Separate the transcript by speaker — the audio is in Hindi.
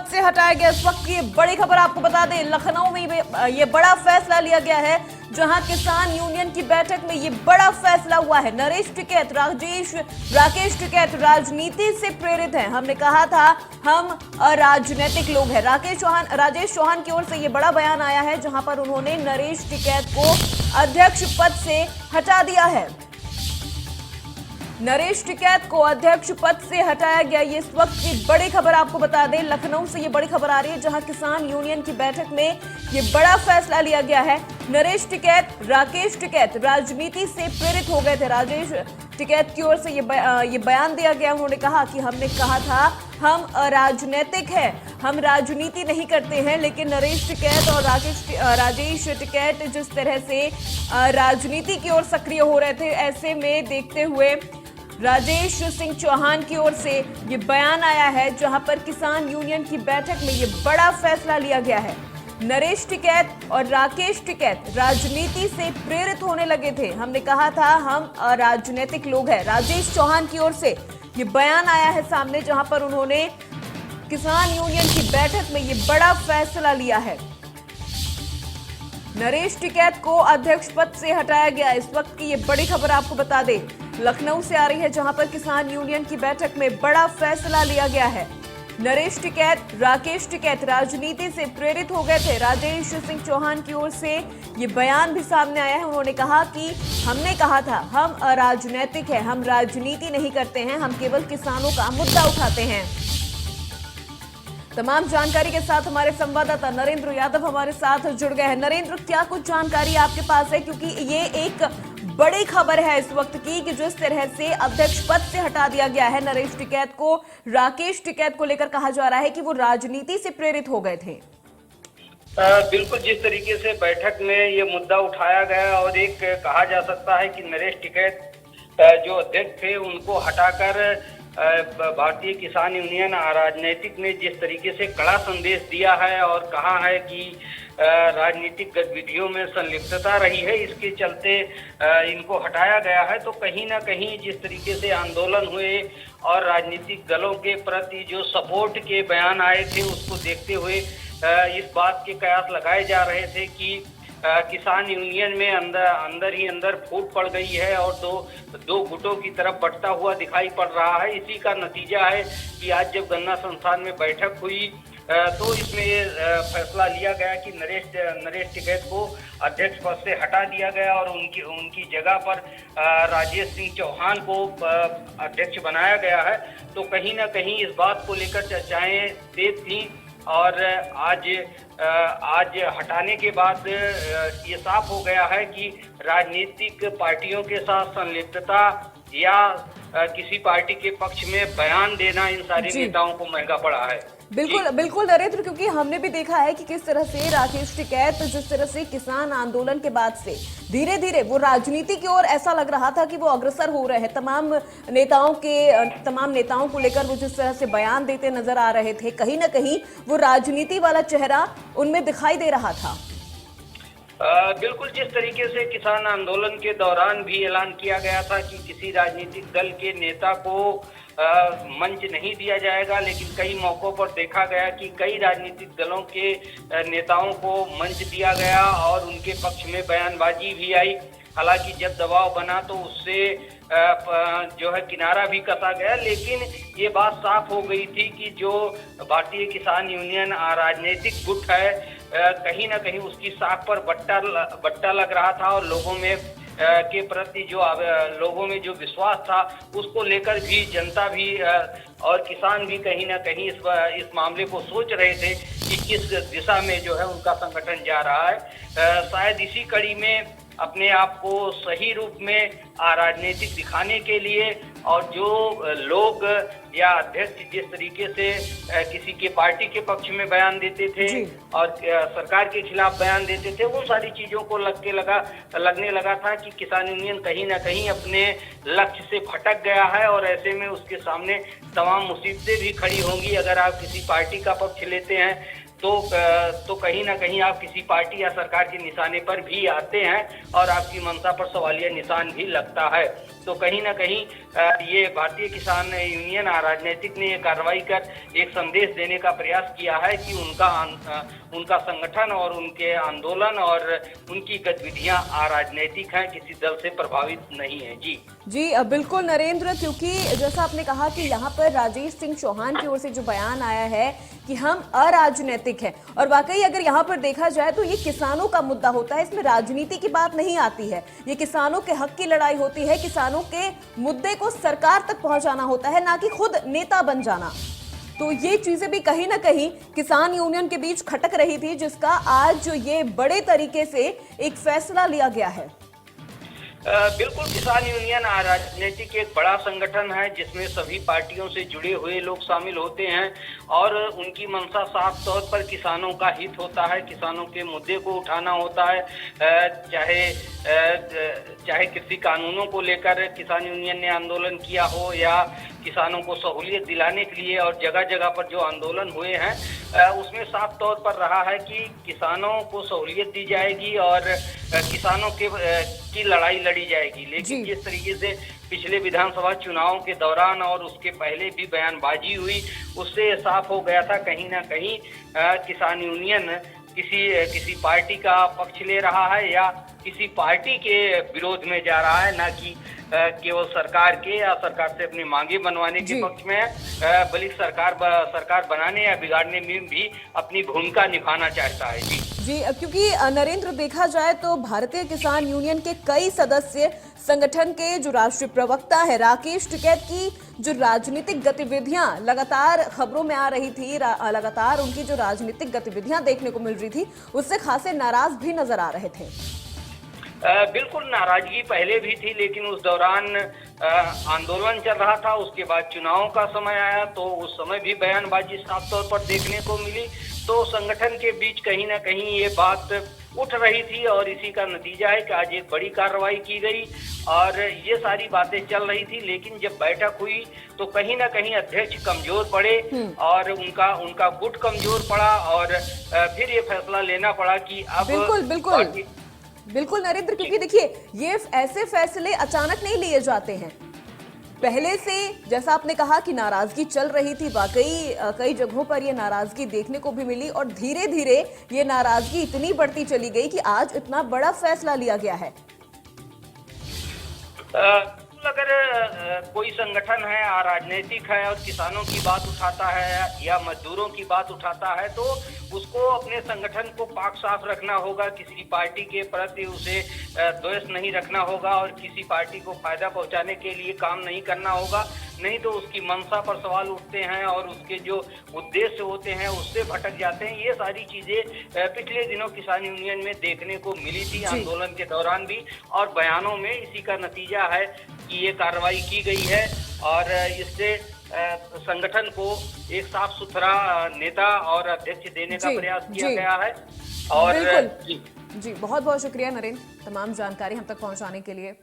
Speaker 1: से हटाया गया। इस वक्त की बड़ी खबर आपको बता दें, लखनऊ में ये बड़ा फैसला लिया गया है, जहां किसान यूनियन की बैठक में ये बड़ा फैसला हुआ है। नरेश टिकैत, राकेश टिकैत राजनीति से प्रेरित हैं। हमने कहा था हम अराजनीतिक लोग हैं। राजेश चौहान की ओर से ये बड़ा बयान आया है, जहां पर उन्होंने नरेश टिकैत को अध्यक्ष पद से हटा दिया है। नरेश टिकैत को अध्यक्ष पद से हटाया गया। ये इस वक्त की बड़ी खबर आपको बता दें, लखनऊ से ये बड़ी खबर आ रही है, जहां किसान यूनियन की बैठक में ये बड़ा फैसला लिया गया है। नरेश टिकैत, राकेश टिकैत राजनीति से प्रेरित हो गए थे। राजेश टिकैत की ओर से ये बयान दिया गया। उन्होंने कहा कि हमने कहा था हम अराजनीतिक हैं, हम राजनीति नहीं करते हैं, लेकिन नरेश टिकैत और राजेश टिकैत जिस तरह से राजनीति की ओर सक्रिय हो रहे थे, ऐसे में देखते हुए राजेश सिंह चौहान की ओर से ये बयान आया है, जहां पर किसान यूनियन की बैठक में ये बड़ा फैसला लिया गया है। नरेश टिकैत और राकेश टिकैत राजनीति से प्रेरित होने लगे थे। हमने कहा था हम राजनीतिक लोग हैं। राजेश चौहान की ओर से ये बयान आया है सामने, जहां पर उन्होंने किसान यूनियन की बैठक में ये बड़ा फैसला लिया है। नरेश टिकैत को अध्यक्ष पद से हटाया गया। इस वक्त की ये बड़ी खबर आपको बता दें, लखनऊ से आ रही है, जहां पर किसान यूनियन की बैठक में बड़ा फैसला लिया गया है। नरेश टिकैत, राकेश टिकैत राजनीति से प्रेरित हो गए थे। राजेश सिंह चौहान की ओर से ये बयान भी सामने आया है। उन्होंने कहा कि हमने कहा था हम अराजनीतिक हैं, हम राजनीति नहीं करते हैं, हम केवल किसानों का मुद्दा उठाते हैं। तमाम जानकारी के साथ हमारे संवाददाता नरेंद्र यादव हमारे साथ जुड़ गए हैं। नरेंद्र, क्या कुछ जानकारी आपके पास है, क्योंकि ये एक बड़ी खबर है इस वक्त की कि जिस तरह से अध्यक्ष पद से हटा दिया गया है नरेश टिकैत को, राकेश टिकैत को लेकर कहा जा रहा है कि वो राजनीति से प्रेरित हो गए थे।
Speaker 2: बिल्कुल, जिस तरीके से बैठक में ये मुद्दा उठाया गया और एक कहा जा सकता है कि नरेश टिकैत जो अध्यक्ष थे उनको हटाकर भारतीय किसान यूनियन राजनीतिक ने जिस तरीके से कड़ा संदेश दिया है और कहा है कि राजनीतिक गतिविधियों में संलिप्तता रही है, इसके चलते इनको हटाया गया है। तो कहीं ना कहीं जिस तरीके से आंदोलन हुए और राजनीतिक दलों के प्रति जो सपोर्ट के बयान आए थे, उसको देखते हुए इस बात के कयास लगाए जा रहे थे कि किसान यूनियन में अंदर ही अंदर फूट पड़ गई है और दो गुटों की तरफ बंटता हुआ दिखाई पड़ रहा है। इसी का नतीजा है कि आज जब गन्ना संस्थान में बैठक हुई तो इसमें ये फैसला लिया गया कि नरेश टिकैत को अध्यक्ष पद से हटा दिया गया और उनकी जगह पर राजेश सिंह चौहान को अध्यक्ष बनाया गया है। तो कहीं ना कहीं इस बात को लेकर चर्चाएं तेज थी और आज हटाने के बाद ये साफ हो गया है कि राजनीतिक पार्टियों के साथ संलिप्तता या किसी पार्टी के पक्ष में बयान देना इन सारे नेताओं को महंगा पड़ा है।
Speaker 1: बिल्कुल बिल्कुल नरेंद्र, क्योंकि हमने भी देखा है कि किस तरह से राकेश टिकैत जिस तरह से किसान आंदोलन के बाद से धीरे धीरे वो राजनीति की ओर ऐसा लग रहा था कि वो अग्रसर हो रहे हैं। तमाम नेताओं को लेकर वो जिस तरह से बयान देते नजर आ रहे थे, कहीं ना कहीं वो राजनीति वाला चेहरा उनमें दिखाई दे रहा था।
Speaker 2: बिल्कुल, जिस तरीके से किसान आंदोलन के दौरान भी ऐलान किया गया था कि किसी राजनीतिक दल के नेता को मंच नहीं दिया जाएगा, लेकिन कई मौकों पर देखा गया कि कई राजनीतिक दलों के नेताओं को मंच दिया गया और उनके पक्ष में बयानबाजी भी आई। हालांकि जब दबाव बना तो उससे जो है किनारा भी कसा गया, लेकिन ये बात साफ हो गई थी कि जो भारतीय किसान यूनियन राजनीतिक गुट है, कहीं ना कहीं उसकी साख पर बट्टा लग रहा था और लोगों में के प्रति लोगों में जो विश्वास था उसको लेकर भी जनता भी और किसान भी कहीं ना कहीं इस मामले को सोच रहे थे कि किस दिशा में जो है उनका संगठन जा रहा है। शायद इसी कड़ी में अपने आप को सही रूप में राजनीतिक दिखाने के लिए और जो लोग या अध्यक्ष जिस तरीके से किसी के पार्टी के पक्ष में बयान देते थे और सरकार के खिलाफ बयान देते थे, वो सारी चीजों को लगने लगा था कि किसान यूनियन कहीं ना कहीं अपने लक्ष्य से भटक गया है और ऐसे में उसके सामने तमाम मुसीबतें भी खड़ी होंगी। अगर आप किसी पार्टी का पक्ष लेते हैं तो कहीं ना कहीं आप किसी पार्टी या सरकार के निशाने पर भी आते हैं और आपकी मंशा पर सवालिया निशान भी लगता है। तो कहीं ना कहीं ये भारतीय किसान यूनियन राजनीतिक ने ये कार्रवाई कर एक संदेश देने का प्रयास किया है कि उनका संगठन और उनके आंदोलन और उनकी गतिविधियां अराजनैतिक हैं, किसी दल से प्रभावित नहीं है। जी
Speaker 1: बिल्कुल नरेंद्र, क्योंकि जैसा आपने कहा कि यहाँ पर राजेश सिंह चौहान की ओर से जो बयान आया है कि हम अराजनैतिक हैं, और वाकई अगर यहाँ पर देखा जाए तो ये किसानों का मुद्दा होता है, इसमें राजनीति की बात नहीं आती है। ये किसानों के हक की लड़ाई होती है, किसानों के मुद्दे को सरकार तक पहुंचाना होता है, ना कि खुद नेता बन जाना। तो ये चीजें भी कहीं ना कहीं किसान यूनियन के बीच खटक रही थी, जिसका आज जो ये बड़े तरीके से एक फैसला लिया गया है।
Speaker 2: बिल्कुल, किसान यूनियन राजनीतिक एक बड़ा संगठन है जिसमें सभी पार्टियों से जुड़े हुए लोग शामिल होते हैं और उनकी मंशा साफ तौर पर किसानों का हित होता है, किसानों के मुद्दे को उठाना होता है। चाहे कृषि कानूनों को लेकर किसान यूनियन ने आंदोलन किया हो या किसानों को सहूलियत दिलाने के लिए और जगह जगह पर जो आंदोलन हुए हैं उसमें साफ तौर पर रहा है कि किसानों को सहूलियत दी जाएगी और किसानों की लड़ाई लड़ी जाएगी। लेकिन जिस तरीके से पिछले विधानसभा चुनाव के दौरान और उसके पहले भी बयानबाजी हुई, उससे साफ हो गया था कहीं ना कहीं किसान यूनियन किसी पार्टी का पक्ष ले रहा है या किसी पार्टी के विरोध में जा रहा है, ना कि केवल सरकार के या सरकार से अपनी मांगे बनवाने के पक्ष में है, बल्कि सरकार बनाने या बिगाड़ने में भी अपनी भूमिका निभाना चाहता है। जी,
Speaker 1: क्योंकि नरेंद्र देखा जाए तो भारतीय किसान यूनियन के कई सदस्य, संगठन के जो राष्ट्रीय प्रवक्ता है राकेश टिकैत की जो राजनीतिक गतिविधियां लगातार खबरों में आ रही थी, लगातार उनकी जो राजनीतिक गतिविधियां देखने को मिल रही थी, उससे खासे नाराज भी नजर आ रहे थे।
Speaker 2: बिल्कुल, नाराजगी पहले भी थी, लेकिन उस दौरान आंदोलन चल रहा था। उसके बाद चुनाव का समय आया तो उस समय भी बयानबाजी साफ तौर पर देखने को मिली। तो संगठन के बीच कहीं ना कहीं ये बात उठ रही थी और इसी का नतीजा है कि आज एक बड़ी कार्रवाई की गई और ये सारी बातें चल रही थी। लेकिन जब बैठक हुई तो कहीं ना कहीं अध्यक्ष कमजोर पड़े और उनका गुट कमजोर पड़ा और फिर ये फैसला लेना पड़ा कि अब
Speaker 1: बिल्कुल नरेंद्र, क्योंकि देखिए ये ऐसे फैसले अचानक नहीं लिए जाते हैं। पहले से जैसा आपने कहा कि नाराजगी चल रही थी, वाकई कई जगहों पर ये नाराजगी देखने को भी मिली और धीरे धीरे ये नाराजगी इतनी बढ़ती चली गई कि आज इतना बड़ा फैसला लिया गया है।
Speaker 2: अगर कोई संगठन है राजनीतिक है और किसानों की बात उठाता है या मजदूरों की बात उठाता है तो उसको अपने संगठन को पाक साफ रखना होगा, किसी पार्टी के प्रति उसे द्वेष नहीं रखना होगा और किसी पार्टी को फायदा पहुंचाने के लिए काम नहीं करना होगा, नहीं तो उसकी मंशा पर सवाल उठते हैं और उसके जो उद्देश्य होते हैं उससे भटक जाते हैं। ये सारी चीजें पिछले दिनों किसान यूनियन में देखने को मिली थी, आंदोलन के दौरान भी, और बयानों में इसी का नतीजा है कि ये कार्रवाई की गई है और इससे संगठन को एक साफ सुथरा नेता और अध्यक्ष देने का प्रयास किया गया है। और
Speaker 1: जी बहुत बहुत शुक्रिया नरेंद्र, तमाम जानकारी हम तक पहुंचाने के लिए।